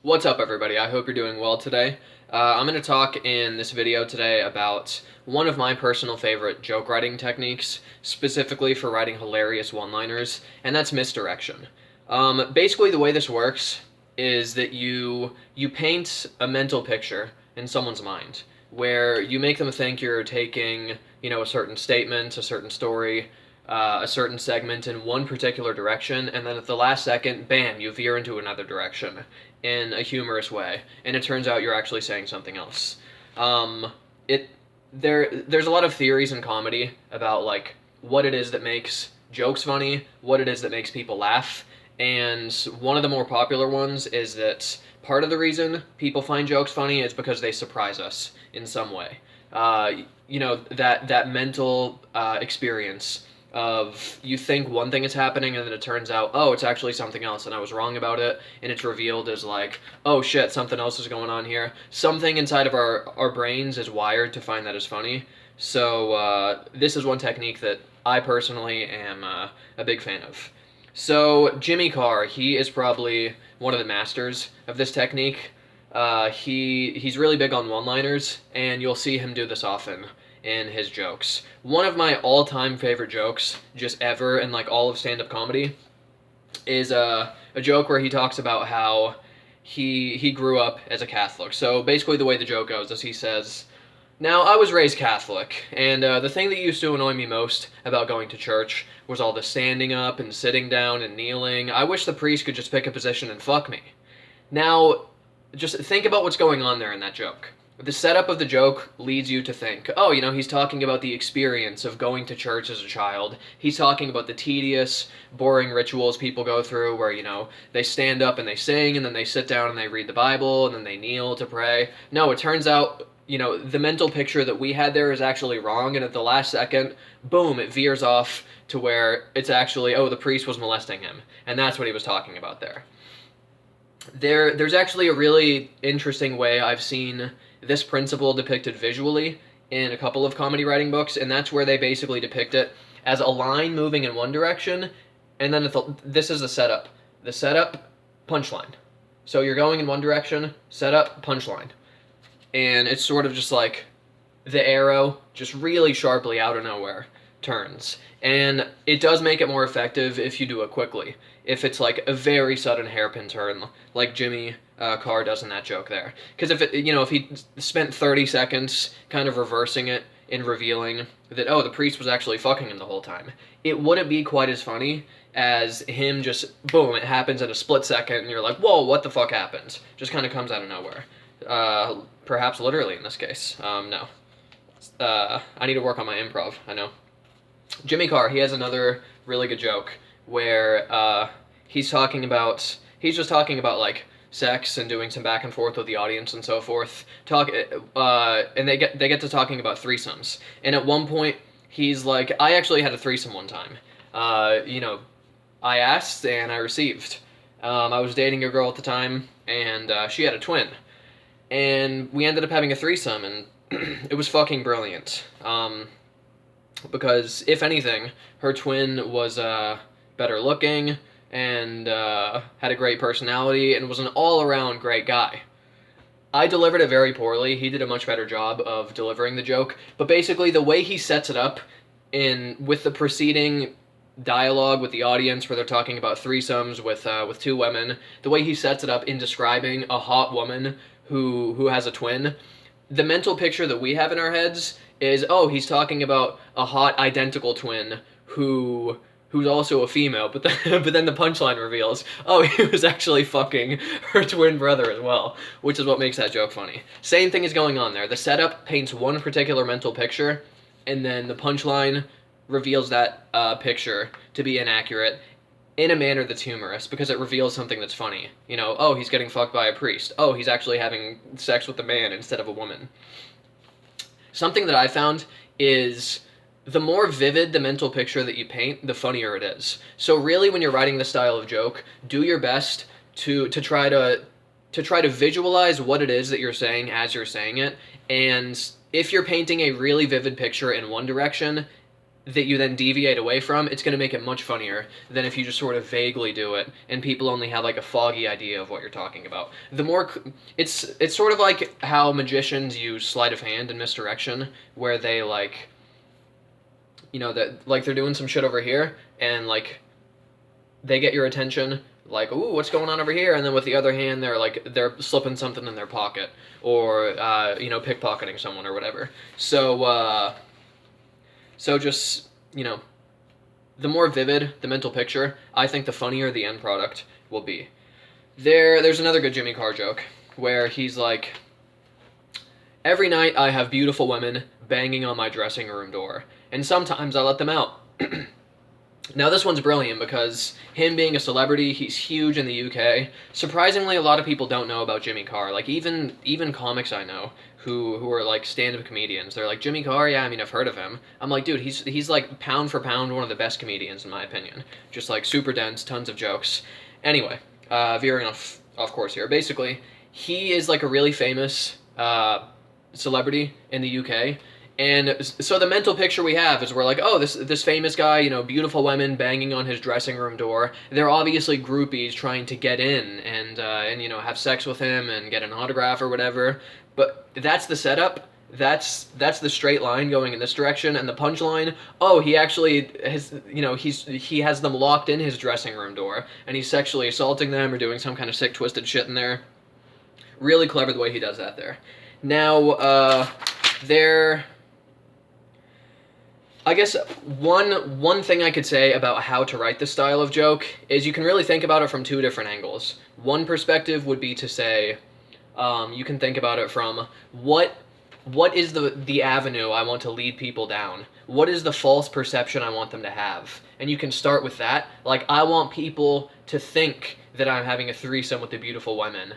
What's up, everybody? I hope you're doing well today. I'm going to talk in this video today about one of my personal favorite joke writing techniques, specifically for writing hilarious one-liners, and that's misdirection. Basically, the way this works is that you paint a mental picture in someone's mind, where you make them think you're taking, a certain statement, a certain story, a certain segment in one particular direction, and then at the last second, bam, you veer into another direction in a humorous way, and it turns out you're actually saying something else. Um, it there's a lot of theories in comedy about like what it is that makes jokes funny, what it is that makes people laugh, and one of the more popular ones is that part of the reason people find jokes funny is because they surprise us in some way. That mental experience of you think one thing is happening and then it turns out, oh, it's actually something else and I was wrong about it, and it's revealed as like, oh shit, something else is going on here. Something inside of our brains is wired to find that as funny. So this is one technique that I personally am a big fan of. So Jimmy Carr, he is probably one of the masters of this technique. He's really big on one-liners, and you'll see him do this often in his jokes. One of my all-time favorite jokes, just ever, in like all of stand-up comedy, is a joke where he talks about how he grew up as a Catholic. So basically, the way the joke goes is he says, "Now I was raised Catholic, and the thing that used to annoy me most about going to church was all the standing up and sitting down and kneeling. I wish the priest could just pick a position and fuck me." Now, just think about what's going on there in that joke. The setup of the joke leads you to think, oh, he's talking about the experience of going to church as a child. He's talking about the tedious, boring rituals people go through where, they stand up and they sing, and then they sit down and they read the Bible, and then they kneel to pray. No, it turns out, the mental picture that we had there is actually wrong, and at the last second, boom, it veers off to where it's actually, oh, the priest was molesting him. And that's what he was talking about there. There's actually a really interesting way I've seen this principle depicted visually in a couple of comedy writing books, and that's where they basically depict it as a line moving in one direction, and then this is the setup. The setup, punchline. So you're going in one direction, setup, punchline. And it's sort of just like the arrow just really sharply out of nowhere turns. And it does make it more effective if you do it quickly. If it's like a very sudden hairpin turn, like Jimmy Carr does in that joke there. Because if he spent 30 seconds kind of reversing it and revealing that, oh, the priest was actually fucking him the whole time, it wouldn't be quite as funny as him just, boom, it happens in a split second, and you're like, whoa, what the fuck happened? Just kind of comes out of nowhere. Perhaps literally in this case. No. I need to work on my improv, I know. Jimmy Carr, he has another really good joke where he's just talking about like sex and doing some back and forth with the audience and so forth. And they get to talking about threesomes. And at one point, he's like, I actually had a threesome one time. I asked and I received. I was dating a girl at the time, and she had a twin. And we ended up having a threesome, and it was fucking brilliant. Because, if anything, her twin was better looking and had a great personality and was an all-around great guy. I delivered it very poorly. He did a much better job of delivering the joke. But basically, the way he sets it up with the preceding dialogue with the audience where they're talking about threesomes with two women, the way he sets it up in describing a hot woman who has a twin, the mental picture that we have in our heads is, oh, he's talking about a hot identical twin who's also a female, but then the punchline reveals, oh, he was actually fucking her twin brother as well, which is what makes that joke funny. Same thing is going on there. The setup paints one particular mental picture, and then the punchline reveals that picture to be inaccurate in a manner that's humorous, because it reveals something that's funny. Oh, he's getting fucked by a priest. Oh, he's actually having sex with a man instead of a woman. Something that I found is the more vivid the mental picture that you paint, the funnier it is. So really, when you're writing this style of joke, do your best to try to visualize what it is that you're saying as you're saying it. And if you're painting a really vivid picture in one direction, that you then deviate away from, it's going to make it much funnier than if you just sort of vaguely do it and people only have like a foggy idea of what you're talking about. The more it's sort of like how magicians use sleight of hand and misdirection, where they like, you know, that like they're doing some shit over here and like they get your attention, like, ooh, what's going on over here? And then with the other hand, they're slipping something in their pocket, or you know, pickpocketing someone or whatever. So just, you know, the more vivid the mental picture, I think the funnier the end product will be. There's another good Jimmy Carr joke where he's like, every night I have beautiful women banging on my dressing room door, and sometimes I let them out. Now this one's brilliant because him being a celebrity, he's huge in the UK. Surprisingly, a lot of people don't know about Jimmy Carr. Like even comics I know who are like stand-up comedians, they're like, Jimmy Carr, yeah, I mean, I've heard of him. I'm like, dude, he's like pound for pound one of the best comedians in my opinion. Just like super dense, tons of jokes. Anyway, veering off course here. Basically, he is like a really famous celebrity in the UK. And so the mental picture we have is we're like, oh, this famous guy, you know, beautiful women banging on his dressing room door. They're obviously groupies trying to get in and you know, have sex with him and get an autograph or whatever. But that's the setup. That's the straight line going in this direction, and the punchline. Oh, he actually has, you know, he has them locked in his dressing room door, and he's sexually assaulting them or doing some kind of sick, twisted shit in there. Really clever the way he does that there. Now, I guess one thing I could say about how to write this style of joke is you can really think about it from two different angles. One perspective would be to say, you can think about it from what is the avenue I want to lead people down? What is the false perception I want them to have? And you can start with that. Like, I want people to think that I'm having a threesome with the beautiful women.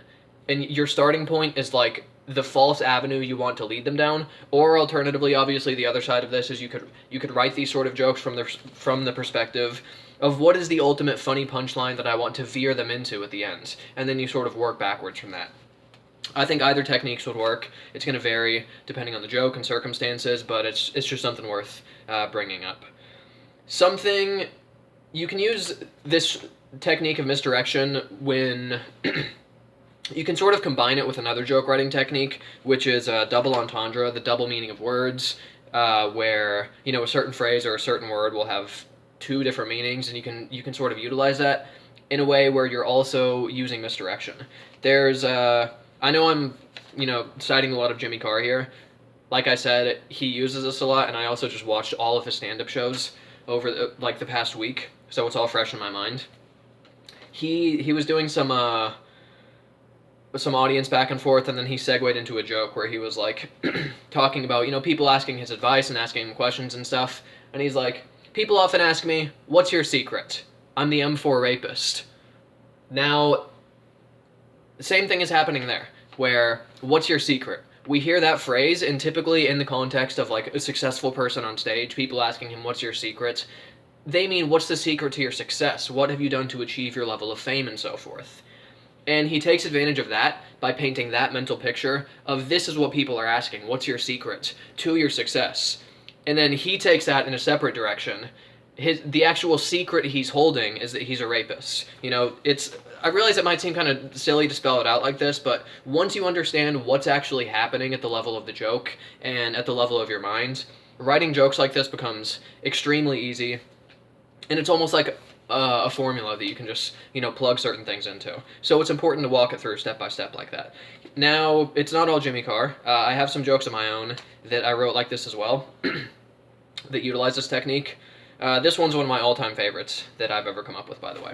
And your starting point is like the false avenue you want to lead them down, or alternatively, obviously, the other side of this is you could write these sort of jokes from the perspective of what is the ultimate funny punchline that I want to veer them into at the end, and then you sort of work backwards from that. I think either techniques would work. It's going to vary depending on the joke and circumstances, but it's just something worth bringing up. Something you can use this technique of misdirection when you can sort of combine it with another joke writing technique, which is double entendre, the double meaning of words, where, you know, a certain phrase or a certain word will have two different meanings, and you can sort of utilize that in a way where you're also using misdirection. I know I'm, you know, citing a lot of Jimmy Carr here. Like I said, he uses this a lot, and I also just watched all of his stand-up shows over the past week, so it's all fresh in my mind. He was doing some audience back and forth, and then he segued into a joke where he was like talking about, you know, people asking his advice and asking him questions and stuff, and he's like, people often ask me, what's your secret? I'm the M4 rapist. Now, the same thing is happening there, where, what's your secret? We hear that phrase, and typically in the context of like a successful person on stage, people asking him, what's your secret? They mean, what's the secret to your success? What have you done to achieve your level of fame and so forth? And he takes advantage of that by painting that mental picture of this is what people are asking, what's your secret to your success? And then he takes that in a separate direction. The actual secret he's holding is that he's a rapist. You know, I realize it might seem kind of silly to spell it out like this, but once you understand what's actually happening at the level of the joke and at the level of your mind, writing jokes like this becomes extremely easy, and it's almost like a formula that you can just, you know, plug certain things into. So it's important to walk it through step by step like that. Now, it's not all Jimmy Carr. I have some jokes of my own that I wrote like this as well that utilize this technique. This one's one of my all-time favorites that I've ever come up with, by the way.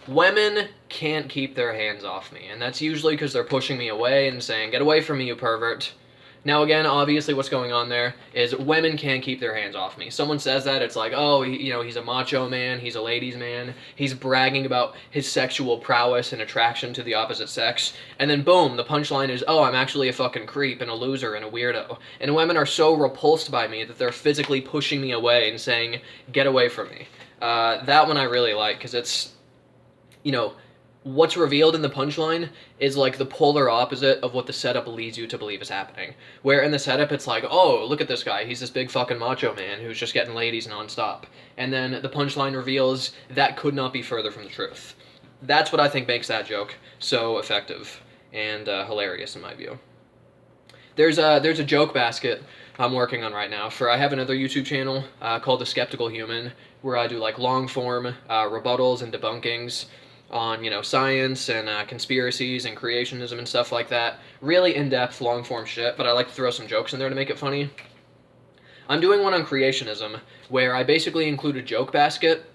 Women can't keep their hands off me, and that's usually because they're pushing me away and saying, get away from me, you pervert. Now, again, obviously what's going on there is women can't keep their hands off me. Someone says that, it's like, oh, you know, he's a macho man, he's a ladies' man, he's bragging about his sexual prowess and attraction to the opposite sex, and then boom, the punchline is, oh, I'm actually a fucking creep and a loser and a weirdo. And women are so repulsed by me that they're physically pushing me away and saying, get away from me. That one I really like, because it's, you know, what's revealed in the punchline is like the polar opposite of what the setup leads you to believe is happening. Where in the setup it's like, oh, look at this guy, he's this big fucking macho man who's just getting ladies nonstop. And then the punchline reveals that could not be further from the truth. That's what I think makes that joke so effective and hilarious in my view. There's a joke basket I'm working on right now. I have another YouTube channel called The Skeptical Human, where I do like long form rebuttals and debunkings on science and conspiracies and creationism and stuff like that. Really in-depth, long-form shit, but I like to throw some jokes in there to make it funny. I'm doing one on creationism, where I basically include a joke basket,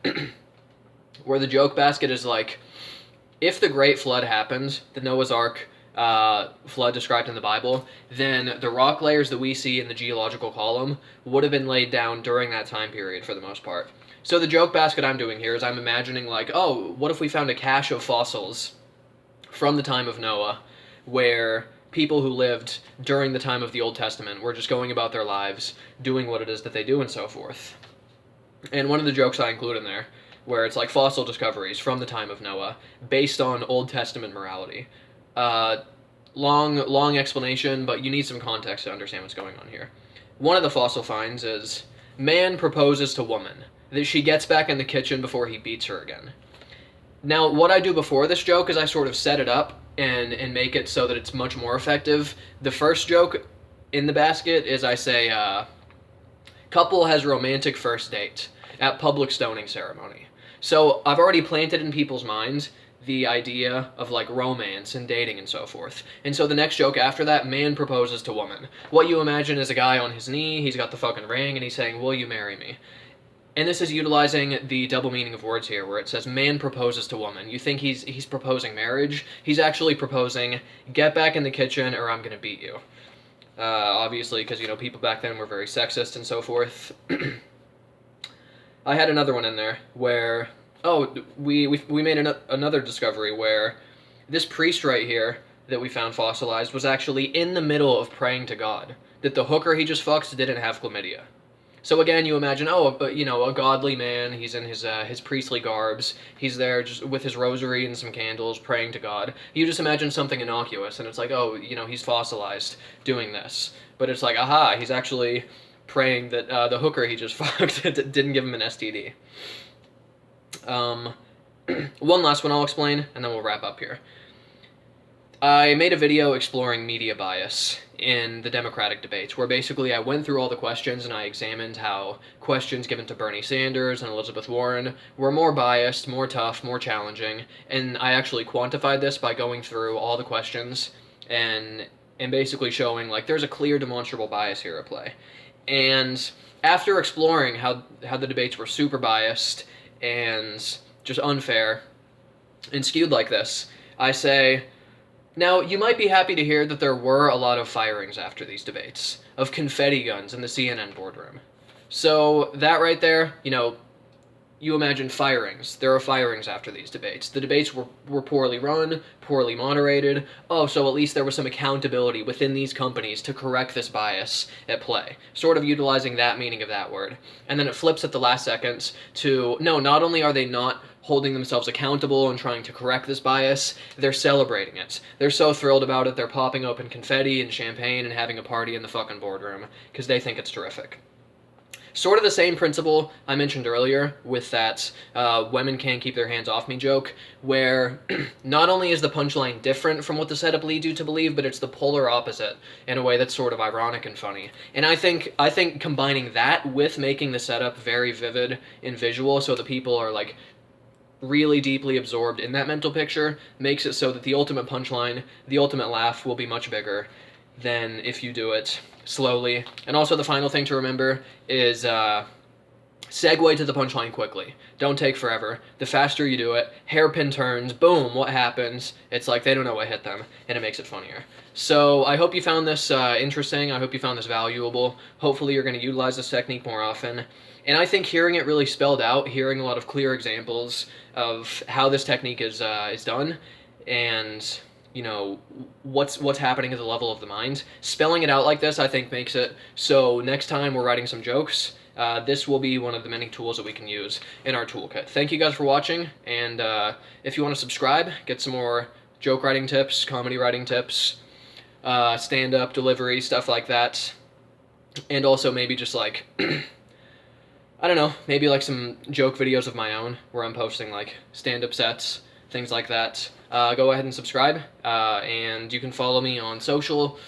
where the joke basket is like, if the Great Flood happened, the Noah's Ark flood described in the Bible, then the rock layers that we see in the geological column would have been laid down during that time period for the most part. So the joke basket I'm doing here is I'm imagining like, oh, what if we found a cache of fossils from the time of Noah where people who lived during the time of the Old Testament were just going about their lives, doing what it is that they do and so forth. And one of the jokes I include in there, where it's like fossil discoveries from the time of Noah based on Old Testament morality. Long explanation, but you need some context to understand what's going on here. One of the fossil finds is man proposes to woman that she gets back in the kitchen before he beats her again. Now, what I do before this joke is I sort of set it up and make it so that it's much more effective. The first joke in the basket is I say, couple has romantic first date at public stoning ceremony. So I've already planted in people's minds the idea of like romance and dating and so forth. And so the next joke after that, man proposes to woman. What you imagine is a guy on his knee, he's got the fucking ring, and he's saying, will you marry me? And this is utilizing the double meaning of words here, where it says man proposes to woman. You think he's proposing marriage? He's actually proposing, get back in the kitchen or I'm gonna beat you. Obviously, because people back then were very sexist and so forth. I had another one in there where, we made another discovery where this priest right here that we found fossilized was actually in the middle of praying to God that the hooker he just fucked didn't have chlamydia. So again, you imagine, a godly man, he's in his priestly garbs, he's there just with his rosary and some candles praying to God. You just imagine something innocuous, and it's like, he's fossilized doing this. But it's like, aha, he's actually praying that the hooker he just fucked didn't give him an STD. One last one I'll explain, and then we'll wrap up here. I made a video exploring media bias in the Democratic debates, where basically I went through all the questions and I examined how questions given to Bernie Sanders and Elizabeth Warren were more biased, more tough, more challenging, and I actually quantified this by going through all the questions and basically showing like there's a clear demonstrable bias here at play. And after exploring how the debates were super biased and just unfair and skewed like this, I say, now, you might be happy to hear that there were a lot of firings after these debates, of confetti guns in the CNN boardroom. So, that right there, you imagine firings. There are firings after these debates. The debates were poorly run, poorly moderated. So at least there was some accountability within these companies to correct this bias at play. Sort of utilizing that meaning of that word. And then it flips at the last seconds to, no, not only are they not holding themselves accountable and trying to correct this bias, they're celebrating it. They're so thrilled about it, they're popping open confetti and champagne and having a party in the fucking boardroom because they think it's terrific. Sort of the same principle I mentioned earlier with that women can't keep their hands off me joke, where not only is the punchline different from what the setup leads you to believe, but it's the polar opposite in a way that's sort of ironic and funny. And I think combining that with making the setup very vivid and visual so that people are like really deeply absorbed in that mental picture makes it so that the ultimate punchline, the ultimate laugh will be much bigger than if you do it slowly. And also the final thing to remember is segue to the punchline quickly. Don't take forever. The faster you do it, hairpin turns, boom, what happens? It's like they don't know what hit them, and it makes it funnier. So I hope you found this interesting. I hope you found this valuable. Hopefully you're going to utilize this technique more often. And I think hearing it really spelled out, hearing a lot of clear examples of how this technique is done, and you know, what's happening at the level of the mind. Spelling it out like this, I think, makes it so next time we're writing some jokes, this will be one of the many tools that we can use in our toolkit. Thank you guys for watching, and if you want to subscribe, get some more joke writing tips, comedy writing tips, stand-up delivery, stuff like that, and also maybe just like I don't know, maybe like some joke videos of my own where I'm posting like stand-up sets, things like that. Go ahead and subscribe, and you can follow me on social.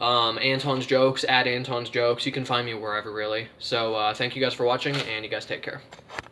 Anton's Jokes, at Anton's Jokes. You can find me wherever, really. So thank you guys for watching, and you guys take care.